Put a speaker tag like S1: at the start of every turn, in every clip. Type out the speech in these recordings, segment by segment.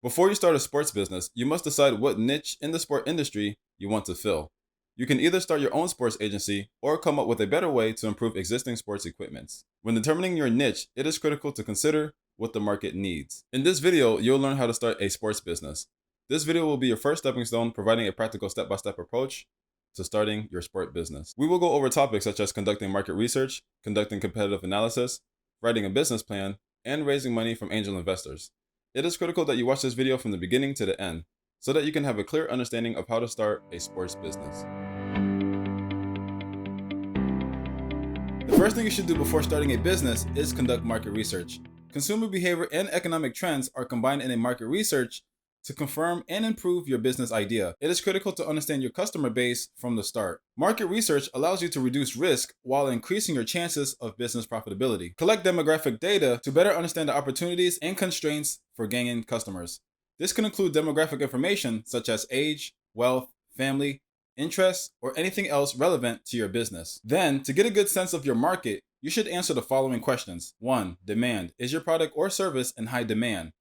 S1: Before you start a sports business, you must decide what niche in the sport industry you want to fill. You can either start your own sports agency or come up with a better way to improve existing sports equipments. When determining your niche, it is critical to consider what the market needs. In this video, you'll learn how to start a sports business. This video will be your first stepping stone, providing a practical step-by-step approach to starting your sport business. We will go over topics such as conducting market research, conducting competitive analysis, writing a business plan, and raising money from angel investors. It is critical that you watch this video from the beginning to the end so that you can have a clear understanding of how to start a sports business. The first thing you should do before starting a business is conduct market research. Consumer behavior and economic trends are combined in a market research to confirm and improve your business idea. It is critical to understand your customer base from the start. Market research allows you to reduce risk while increasing your chances of business profitability. Collect demographic data to better understand the opportunities and constraints for gaining customers. This can include demographic information such as age, wealth, family, interests, or anything else relevant to your business. Then, to get a good sense of your market, you should answer the following questions. 1. Demand. Is your product or service in high demand?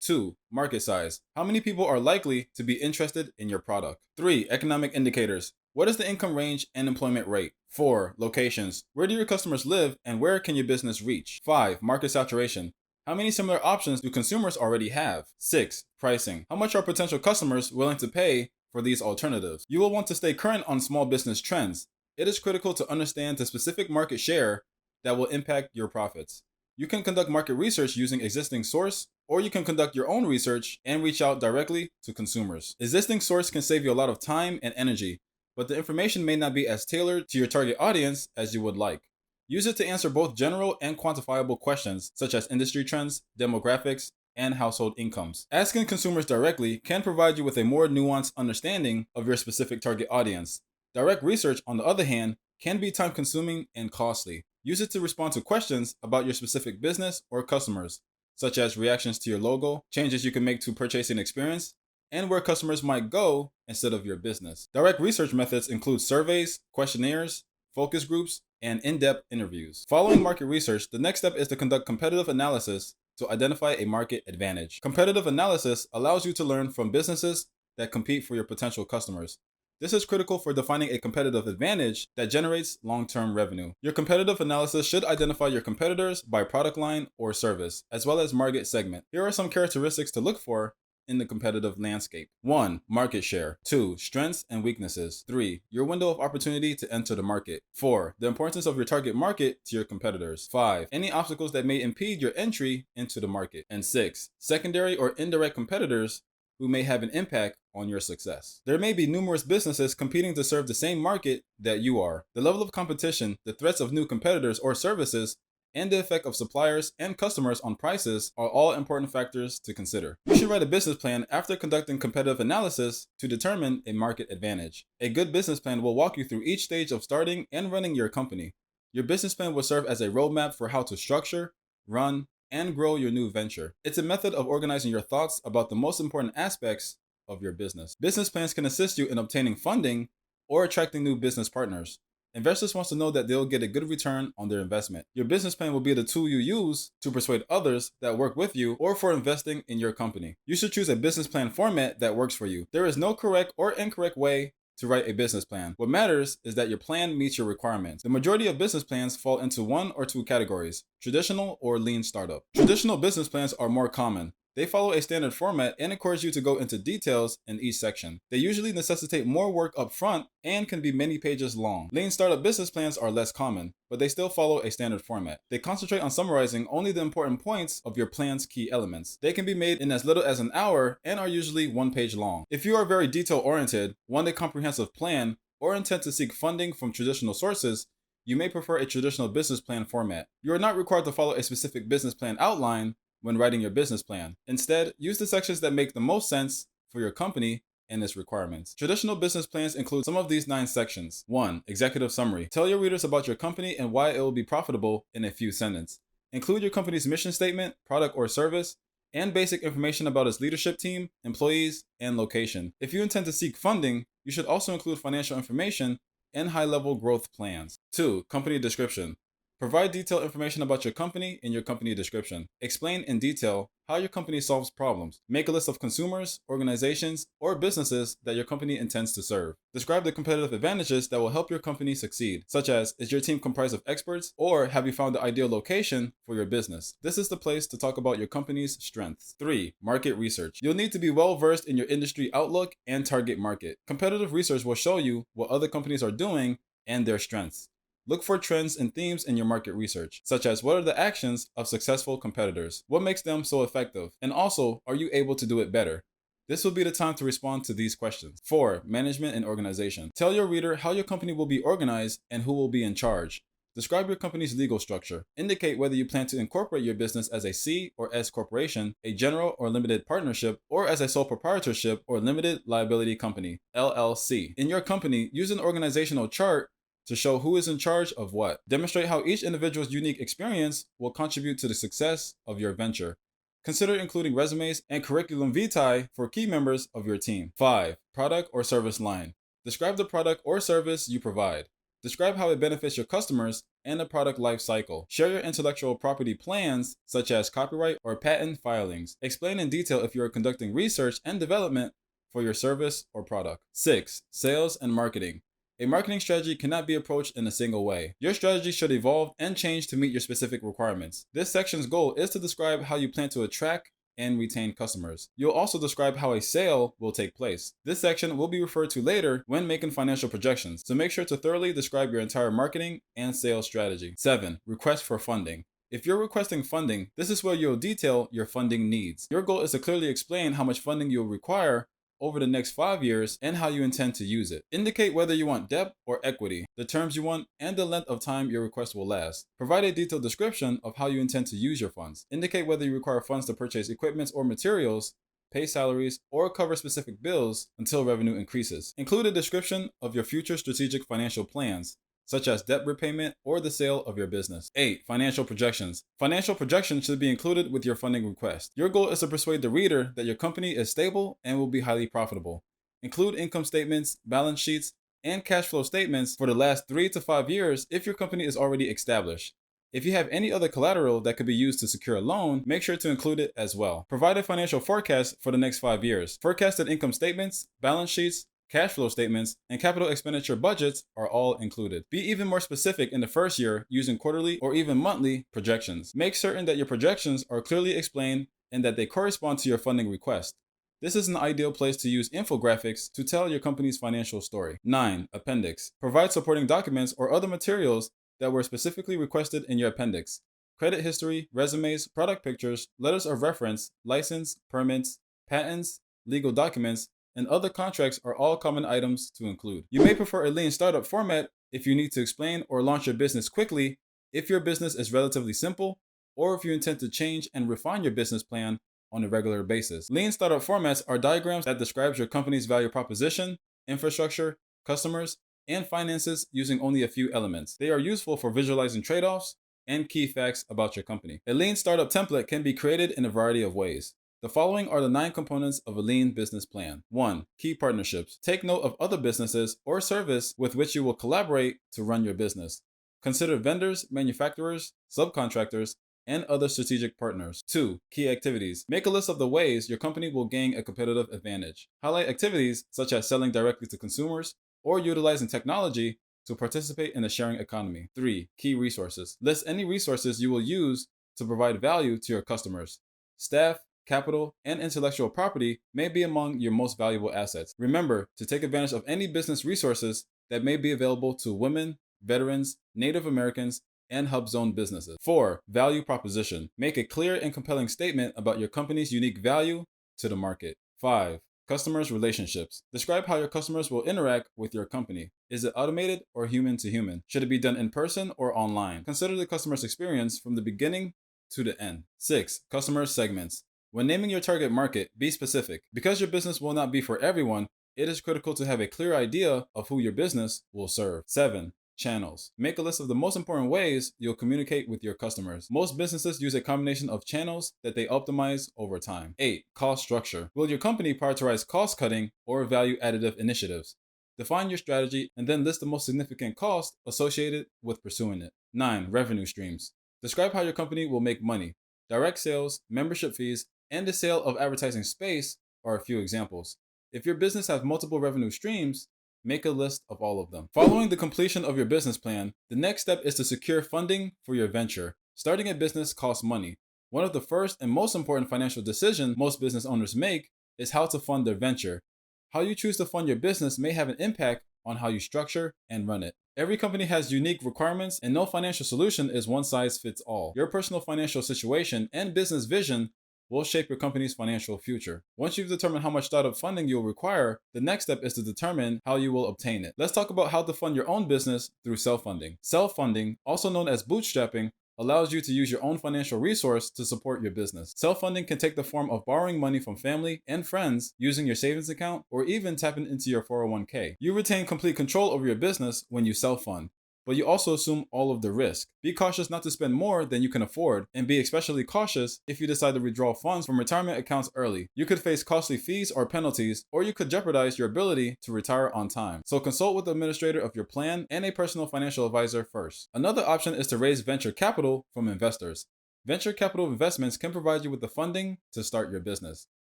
S1: 2. Market size. How many people are likely to be interested in your product? 3. Economic indicators. What is the income range and employment rate? 4. Locations. Where do your customers live and where can your business reach? 5. Market saturation. How many similar options do consumers already have? 6. Pricing. How much are potential customers willing to pay for these alternatives? You will want to stay current on small business trends. It is critical to understand the specific market share that will impact your profits. You can conduct market research using existing source, or you can conduct your own research and reach out directly to consumers. Existing source can save you a lot of time and energy, but the information may not be as tailored to your target audience as you would like. Use it to answer both general and quantifiable questions such as industry trends, demographics, and household incomes. Asking consumers directly can provide you with a more nuanced understanding of your specific target audience. Direct research, on the other hand, can be time-consuming and costly. Use it to respond to questions about your specific business or customers, such as reactions to your logo, changes you can make to purchasing experience, and where customers might go instead of your business. Direct research methods include surveys, questionnaires, focus groups, and in-depth interviews. Following market research, the next step is to conduct competitive analysis to identify a market advantage. Competitive analysis allows you to learn from businesses that compete for your potential customers. This is critical for defining a competitive advantage that generates long-term revenue. Your competitive analysis should identify your competitors by product line or service, as well as market segment. Here are some characteristics to look for in the competitive landscape. 1. Market share. 2. Strengths and weaknesses. 3. Your window of opportunity to enter the market. 4. The importance of your target market to your competitors. 5. Any obstacles that may impede your entry into the market. And 6. Secondary or indirect competitors who may have an impact on your success. There may be numerous businesses competing to serve the same market that you are. The level of competition, the threats of new competitors or services, and the effect of suppliers and customers on prices are all important factors to consider. You should write a business plan after conducting competitive analysis to determine a market advantage. A good business plan will walk you through each stage of starting and running your company. Your business plan will serve as a roadmap for how to structure, run, and grow your new venture. It's a method of organizing your thoughts about the most important aspects of your business. Business plans can assist you in obtaining funding or attracting new business partners. Investors want to know that they'll get a good return on their investment. Your business plan will be the tool you use to persuade others that work with you or for investing in your company. You should choose a business plan format that works for you. There is no correct or incorrect way to write a business plan. What matters is that your plan meets your requirements. The majority of business plans fall into one or two categories: traditional or lean startup. Traditional business plans are more common. They follow a standard format and encourage you to go into details in each section. They usually necessitate more work up front and can be many pages long. Lean startup business plans are less common, but they still follow a standard format. They concentrate on summarizing only the important points of your plan's key elements. They can be made in as little as an hour and are usually one page long. If you are very detail-oriented, want a comprehensive plan, or intend to seek funding from traditional sources, you may prefer a traditional business plan format. You are not required to follow a specific business plan outline when writing your business plan. Instead, use the sections that make the most sense for your company and its requirements. Traditional business plans include some of these 9 sections. 1. Executive summary. Tell your readers about your company and why it will be profitable in a few sentences. Include your company's mission statement, product or service, and basic information about its leadership team, employees, and location. If you intend to seek funding, you should also include financial information and high-level growth plans. 2. Company description. Provide detailed information about your company in your company description. Explain in detail how your company solves problems. Make a list of consumers, organizations, or businesses that your company intends to serve. Describe the competitive advantages that will help your company succeed, such as, is your team comprised of experts, or have you found the ideal location for your business? This is the place to talk about your company's strengths. 3. Market research. You'll need to be well versed in your industry outlook and target market. Competitive research will show you what other companies are doing and their strengths. Look for trends and themes in your market research, such as what are the actions of successful competitors? What makes them so effective? And also, are you able to do it better? This will be the time to respond to these questions. 4. Management and organization. Tell your reader how your company will be organized and who will be in charge. Describe your company's legal structure. Indicate whether you plan to incorporate your business as a C or S corporation, a general or limited partnership, or as a sole proprietorship or limited liability company, LLC. In your company, use an organizational chart to show who is in charge of what. Demonstrate how each individual's unique experience will contribute to the success of your venture. Consider including resumes and curriculum vitae for key members of your team. 5. Product or service line. Describe the product or service you provide. Describe how it benefits your customers and the product life cycle. Share your intellectual property plans, such as copyright or patent filings. Explain in detail if you are conducting research and development for your service or product. 6. Sales and marketing. A marketing strategy cannot be approached in a single way. Your strategy should evolve and change to meet your specific requirements. This section's goal is to describe how you plan to attract and retain customers. You'll also describe how a sale will take place. This section will be referred to later when making financial projections, so make sure to thoroughly describe your entire marketing and sales strategy. 7. Request for funding. If you're requesting funding, this is where you'll detail your funding needs. Your goal is to clearly explain how much funding you'll require over the next 5 years and how you intend to use it. Indicate whether you want debt or equity, the terms you want, and the length of time your request will last. Provide a detailed description of how you intend to use your funds. Indicate whether you require funds to purchase equipment or materials, pay salaries, or cover specific bills until revenue increases. Include a description of your future strategic financial plans, such as debt repayment or the sale of your business. 8. Financial projections. Financial projections should be included with your funding request. Your goal is to persuade the reader that your company is stable and will be highly profitable. Include income statements, balance sheets, and cash flow statements for the last 3 to 5 years if your company is already established. If you have any other collateral that could be used to secure a loan, make sure to include it as well. Provide a financial forecast for the next 5 years. Forecasted income statements, balance sheets, cash flow statements, and capital expenditure budgets are all included. Be even more specific in the first year using quarterly or even monthly projections. Make certain that your projections are clearly explained and that they correspond to your funding request. This is an ideal place to use infographics to tell your company's financial story. 9. Appendix. Provide supporting documents or other materials that were specifically requested in your appendix. Credit history, resumes, product pictures, letters of reference, license, permits, patents, legal documents, and other contracts are all common items to include. You may prefer a lean startup format if you need to explain or launch your business quickly, if your business is relatively simple, or if you intend to change and refine your business plan on a regular basis. Lean startup formats are diagrams that describe your company's value proposition, infrastructure, customers, and finances using only a few elements. They are useful for visualizing trade-offs and key facts about your company. A lean startup template can be created in a variety of ways. The following are the 9 components of a lean business plan. 1. Key partnerships. Take note of other businesses or service with which you will collaborate to run your business. Consider vendors, manufacturers, subcontractors, and other strategic partners. 2. Key activities. Make a list of the ways your company will gain a competitive advantage. Highlight activities such as selling directly to consumers or utilizing technology to participate in the sharing economy. 3. Key resources. List any resources you will use to provide value to your customers. Staff, capital, and intellectual property may be among your most valuable assets. Remember to take advantage of any business resources that may be available to women, veterans, Native Americans, and hub zone businesses. 4. Value proposition. Make a clear and compelling statement about your company's unique value to the market. 5. Customers' relationships. Describe how your customers will interact with your company. Is it automated or human to human? Should it be done in person or online? Consider the customer's experience from the beginning to the end. 6. Customer segments. When naming your target market, be specific. Because your business will not be for everyone, it is critical to have a clear idea of who your business will serve. 7. Channels. Make a list of the most important ways you'll communicate with your customers. Most businesses use a combination of channels that they optimize over time. 8. Cost structure. Will your company prioritize cost cutting or value additive initiatives? Define your strategy and then list the most significant costs associated with pursuing it. 9. Revenue streams. Describe how your company will make money. Direct sales, membership fees, and the sale of advertising space are a few examples. If your business has multiple revenue streams, make a list of all of them. Following the completion of your business plan, the next step is to secure funding for your venture. Starting a business costs money. One of the first and most important financial decisions most business owners make is how to fund their venture. How you choose to fund your business may have an impact on how you structure and run it. Every company has unique requirements, and no financial solution is one size fits all. Your personal financial situation and business vision will shape your company's financial future. Once you've determined how much startup funding you'll require, the next step is to determine how you will obtain it. Let's talk about how to fund your own business through self-funding. Self-funding, also known as bootstrapping, allows you to use your own financial resource to support your business. Self-funding can take the form of borrowing money from family and friends, using your savings account, or even tapping into your 401k. You retain complete control over your business when you self-fund, but you also assume all of the risk. Be cautious not to spend more than you can afford, and be especially cautious if you decide to withdraw funds from retirement accounts early. You could face costly fees or penalties, or you could jeopardize your ability to retire on time. So consult with the administrator of your plan and a personal financial advisor first. Another option is to raise venture capital from investors. Venture capital investments can provide you with the funding to start your business.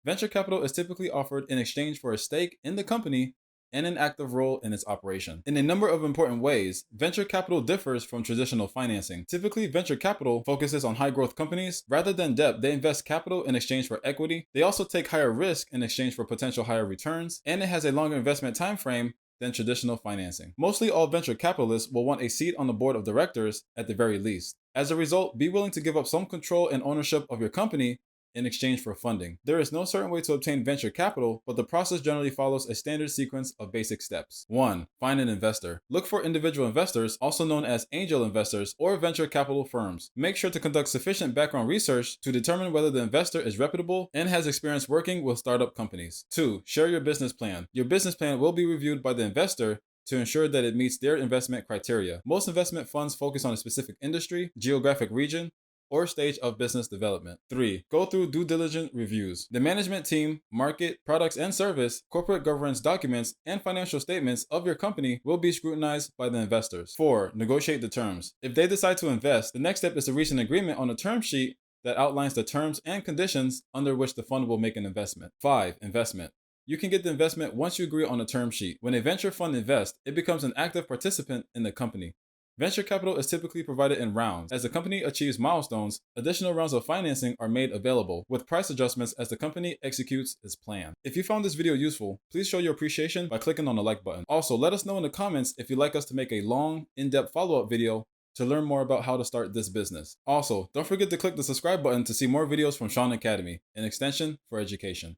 S1: Venture capital is typically offered in exchange for a stake in the company and an active role in its operation. In a number of important ways, venture capital differs from traditional financing. Typically, venture capital focuses on high-growth companies. Rather than debt, they invest capital in exchange for equity. They also take higher risk in exchange for potential higher returns, and it has a longer investment time frame than traditional financing. Mostly all venture capitalists will want a seat on the board of directors at the very least. As a result, be willing to give up some control and ownership of your company in exchange for funding. There is no certain way to obtain venture capital, but the process generally follows a standard sequence of basic steps. 1. Find an investor. Look for individual investors, also known as angel investors or venture capital firms. Make sure to conduct sufficient background research to determine whether the investor is reputable and has experience working with startup companies. 2. Share your business plan. Your business plan will be reviewed by the investor to ensure that it meets their investment criteria. Most investment funds focus on a specific industry, geographic region, or stage of business development. 3. Go through due diligence reviews. The management team, market, products and service, corporate governance documents, and financial statements of your company will be scrutinized by the investors. 4. Negotiate the terms. If they decide to invest, the next step is to reach an agreement on a term sheet that outlines the terms and conditions under which the fund will make an investment. 5. Investment. You can get the investment once you agree on a term sheet. When a venture fund invests, it becomes an active participant in the company. Venture capital is typically provided in rounds. As the company achieves milestones, additional rounds of financing are made available, with price adjustments as the company executes its plan. If you found this video useful, please show your appreciation by clicking on the like button. Also, let us know in the comments if you'd like us to make a long, in-depth follow-up video to learn more about how to start this business. Also, don't forget to click the subscribe button to see more videos from Shaun Academy, an extension for education.